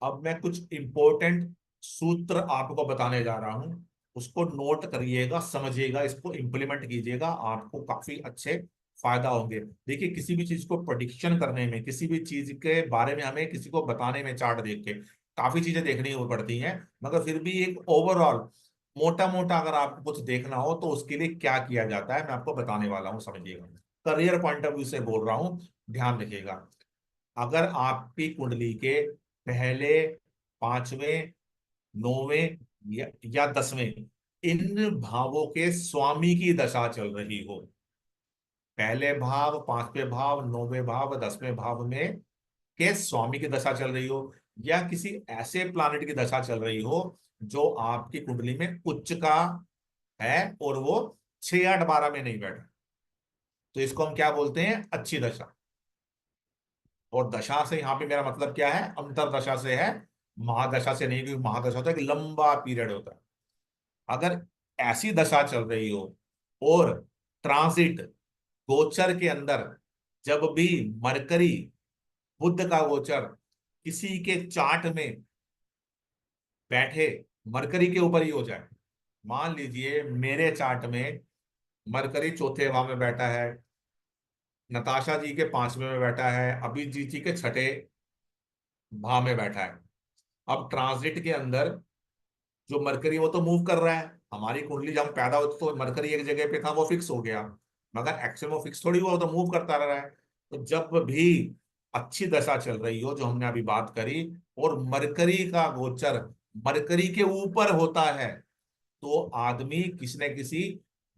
अब मैं कुछ इंपॉर्टेंट सूत्र आपको बताने जा रहा हूं, उसको नोट करिएगा, समझिएगा, इसको इम्प्लीमेंट कीजिएगा, आपको काफी अच्छे फायदा होंगे। देखिए, किसी भी चीज को प्रोडिक्शन करने में, किसी भी चीज के बारे में हमें किसी को बताने में, चार्ट देख के काफी चीजें देखनी हो पड़ती हैं, मगर फिर भी एक ओवरऑल मोटा मोटा अगर आपको कुछ देखना हो तो उसके लिए क्या किया जाता है मैं आपको बताने वाला हूँ, समझिएगा। करियर पॉइंट ऑफ व्यू से बोल रहा हूँ, ध्यान रखिएगा। अगर आपकी कुंडली के पहले, पांचवें, नौवें या 10वें इन भावों के स्वामी की दशा चल रही हो, पहले भाव, पांचवें भाव, नौवें भाव, 10वें भाव में के स्वामी की दशा चल रही हो, या किसी ऐसे प्लानिट की दशा चल रही हो जो आपकी कुंडली में उच्च का है और वो 6, 8, 12 में नहीं बैठा, तो इसको हम क्या बोलते हैं? अच्छी दशा। और दशा से यहां पे मेरा मतलब क्या है? अंतरदशा से है, महादशा से नहीं, क्योंकि महादशा तो एक लंबा पीरियड होता है। अगर ऐसी दशा चल रही हो और ट्रांजिट, गोचर के अंदर जब भी मरकरी, बुध का गोचर किसी के चार्ट में बैठे, मरकरी के ऊपर ही हो जाए, मान लीजिए मेरे चार्ट में मरकरी चौथे भाव में बैठा है, नताशा जी के पांचवें में बैठा है, अभिजीत जी के छठे भाव में बैठा है। अब ट्रांजिट के अंदर जो मरकरी वो तो मूव कर रहा है, हमारी कुंडली जब हम पैदा होते तो मरकरी एक जगह पे था, वो फिक्स हो गया, मगर एक्चुअल वो फिक्स थोड़ी हुआ, वो तो मूव करता रह रहा है। तो जब भी अच्छी दशा चल रही हो, जो हमने अभी बात करी, और मरकरी का गोचर मरकरी के ऊपर होता है, तो आदमी किसी न किसी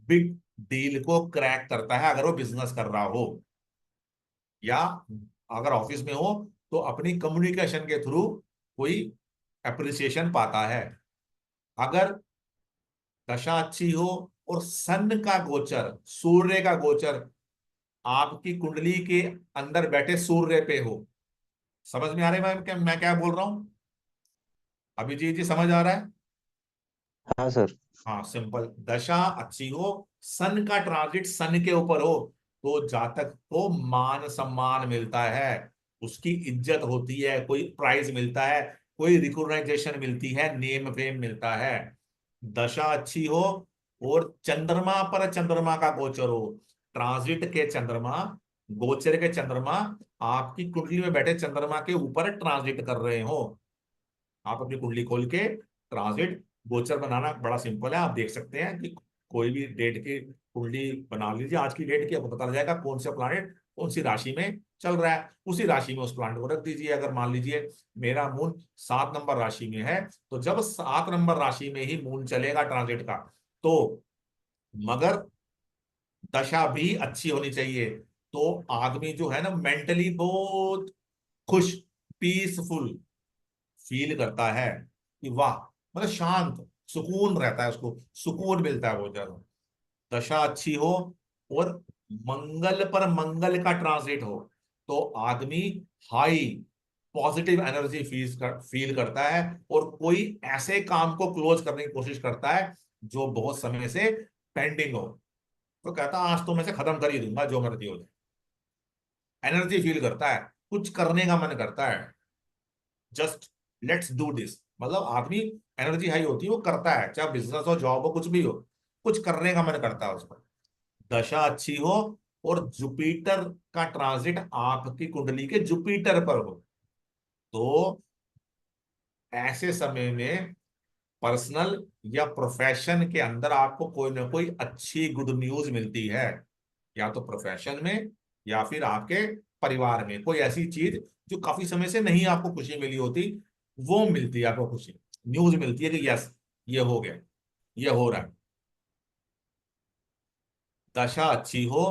बिग डील को क्रैक करता है, अगर वो बिजनेस कर रहा हो, या अगर ऑफिस में हो तो अपनी कम्युनिकेशन के थ्रू कोई अप्रिसिएशन पाता है। अगर दशा अच्छी हो और सन का गोचर, सूर्य का गोचर आपकी कुंडली के अंदर बैठे सूर्य पे हो, समझ में आ रहा है मैं क्या बोल रहा हूं? अभिजीत जी समझ आ रहा है? हाँ सर। हाँ, सिंपल। दशा अच्छी हो, सन का ट्रांजिट सन के ऊपर हो, तो जातक को मान सम्मान मिलता है, उसकी इज्जत होती है, कोई प्राइज मिलता है, कोई रिकॉग्नाइजेशन मिलती है, नेम फेम मिलता है। दशा अच्छी हो और चंद्रमा पर चंद्रमा का गोचर हो, ट्रांजिट के चंद्रमा, गोचर के चंद्रमा आपकी कुंडली में बैठे चंद्रमा के ऊपर ट्रांजिट कर रहे हो, आप अपनी कुंडली खोल के ट्रांजिट गोचर बनाना बड़ा सिंपल है, आप देख सकते हैं कि कोई भी डेट की कुंडली बना लीजिए, आज की डेट की, आपको पता लग जाएगा कौन सा प्लानेट कौन सी राशि में चल रहा है, उसी राशि में उस प्लानेट को रख दीजिए। अगर मान लीजिए मेरा मून 7 नंबर राशि में है, तो जब 7 नंबर राशि में ही मून चलेगा ट्रांजिट का, तो मगर दशा भी अच्छी होनी चाहिए, तो आदमी जो है ना मेंटली बहुत खुश, पीसफुल फील करता है कि वाह, मतलब शांत, सुकून रहता है, उसको सुकून मिलता है बहुत ज्यादा। दशा अच्छी हो और मंगल पर मंगल का ट्रांजिट हो, तो आदमी हाई पॉजिटिव एनर्जी फील करता है, और कोई ऐसे काम को क्लोज करने की कोशिश करता है जो बहुत समय से पेंडिंग हो, तो कहता है आज तो मैं से खत्म कर ही दूंगा, जो मर्जी हो जाए। एनर्जी फील करता है, कुछ करने का मन करता है, जस्ट लेट्स डू दिस, मतलब आदमी एनर्जी हाई होती है, वो करता है, चाहे बिजनेस हो, जॉब हो, कुछ भी हो, कुछ करने का मन करता है उसको। दशा अच्छी हो और जुपिटर का ट्रांजिट आपकी कुंडली के जुपिटर पर हो, तो ऐसे समय में पर्सनल या प्रोफेशन के अंदर आपको कोई ना कोई अच्छी गुड न्यूज मिलती है, या तो प्रोफेशन में या फिर आपके परिवार में कोई ऐसी चीज जो काफी समय से नहीं आपको खुशी मिली होती, वो मिलती है आपको, खुशी न्यूज मिलती है कि यस, ये हो गया, ये हो रहा है। दशा अच्छी हो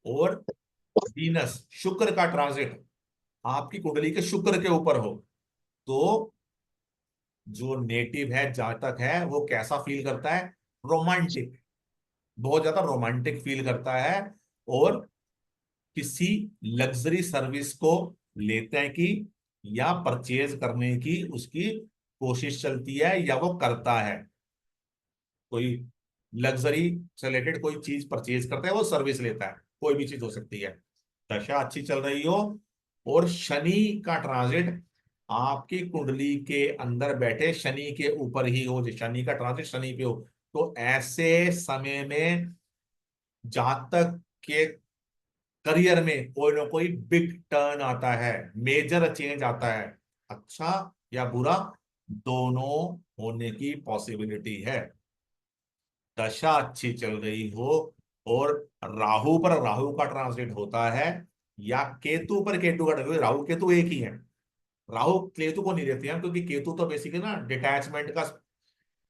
और वीनस, शुक्र का ट्रांजिट आपकी कुंडली के शुक्र के ऊपर हो, तो जो नेटिव है, जातक है, वो कैसा फील करता है? रोमांटिक, बहुत ज्यादा रोमांटिक फील करता है, और किसी लग्जरी सर्विस को लेते हैं कि या परचेज करने की उसकी कोशिश चलती है, या वो करता है, कोई लग्जरी से रिलेटेड कोई चीज परचेज करता है, वो सर्विस लेता है, कोई भी चीज हो सकती है। दशा अच्छी चल रही हो और शनि का ट्रांजिट आपकी कुंडली के अंदर बैठे शनि के ऊपर ही हो, जो शनि का ट्रांजिट शनि पे हो, तो ऐसे समय में जातक के करियर में कोई ना कोई बिग टर्न आता है, मेजर चेंज आता है, अच्छा या बुरा दोनों होने की पॉसिबिलिटी है। दशा अच्छी चल रही हो और राहु पर राहु का ट्रांसलेट होता है, या केतु पर केतु का ट्रांसलेट, राहु केतु एक ही है। राहु केतु को नहीं देते हैं, क्योंकि केतु तो बेसिकली ना डिटैचमेंट का,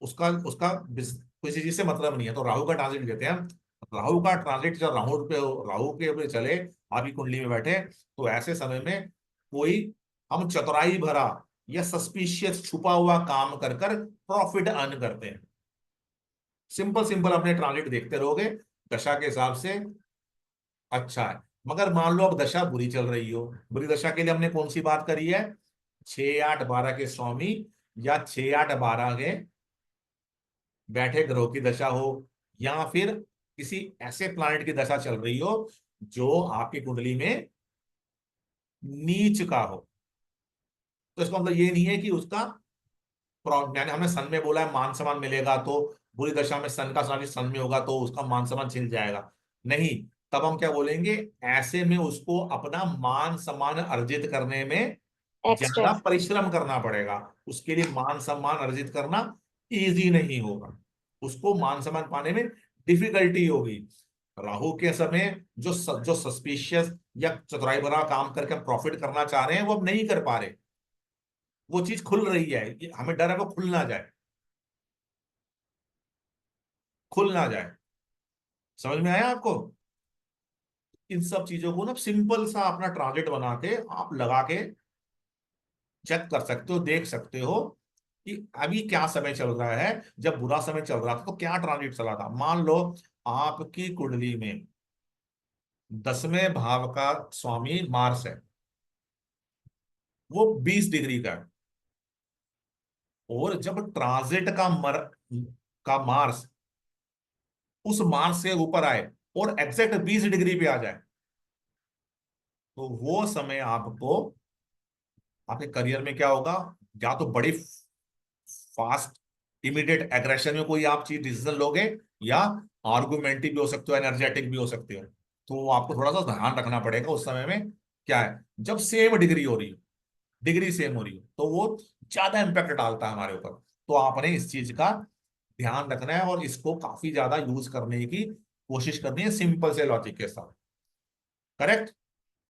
उसका उसका किसी चीज से मतलब नहीं है, तो राहु का ट्रांजिट देते हैं। राहु का ट्रांजिट जब राहु के ऊपर चले आपकी कुंडली में बैठे, तो ऐसे समय में कोई हम चतुराई भरा या सस्पिशियस छुपा हुआ काम कर कर प्रॉफिट अर्न करते हैं। सिंपल सिंपल अपने ट्रांजिट देखते रहोगे, दशा के हिसाब से अच्छा है। मगर मान लो अब दशा बुरी चल रही हो, बुरी दशा के लिए हमने कौन सी बात करी है, 6 8 12 के स्वामी या 6 8 12 के बैठे ग्रहों की दशा हो, या फिर किसी ऐसे प्लैनेट की दशा चल रही हो जो आपकी कुंडली में नीच का हो। तो इसका मतलब ये नहीं है कि उसका यानी हमने सन में बोला है मान सम्मान मिलेगा, तो बुरी दशा में सन का साथ सन में होगा तो उसका मान सम्मान छिन जाएगा, नहीं। तब हम क्या बोलेंगे, ऐसे में उसको अपना मान सम्मान अर्जित करने में एक्स्ट्रा ज्यादा एफर्ट। परिश्रम करना पड़ेगा। उसके लिए मान सम्मान अर्जित करना इजी नहीं होगा, उसको मान सम्मान पाने में डिफिकल्टी होगी। राहु के समय जो सस्पिशियस या चतुराई भरा काम करके हम प्रॉफिट करना चाह रहे हैं, वो अब नहीं कर पा रहे। वो चीज खुल रही है, हमें डर है वो खुल ना जाए, खुल ना जाए। समझ में आया आपको? इन सब चीजों को ना सिंपल सा अपना ट्रांजिट बना के आप लगा के चेक कर सकते हो, देख सकते हो कि अभी क्या समय चल रहा है। जब बुरा समय चल रहा था तो क्या ट्रांजिट चला था। मान लो आपकी कुंडली में 10वें भाव का स्वामी मार्स है, वो 20 डिग्री का है, और जब ट्रांजिट का मार्स उस मार्स से ऊपर आए और एग्जैक्ट 20 डिग्री पे आ जाए, तो वो समय आपको आपके करियर में क्या होगा, या तो बड़ी फास्ट इमीडिएट एग्रेशन में कोई आप चीज डिसीजन लोगे, या आर्गुमेंटिव भी हो सकते हो, एनर्जेटिक भी हो सकते हो। तो वो आपको थोड़ा सा ध्यान रखना पड़ेगा उस समय में। क्या है, जब सेम डिग्री हो रही हो, डिग्री सेम हो रही हो, तो वो ज्यादा इंपैक्ट डालता है हमारे ऊपर। तो आपने इस चीज का ध्यान रखना है और इसको काफी ज्यादा यूज करने की कोशिश करनी है सिंपल से लॉजिक के साथ। करेक्ट।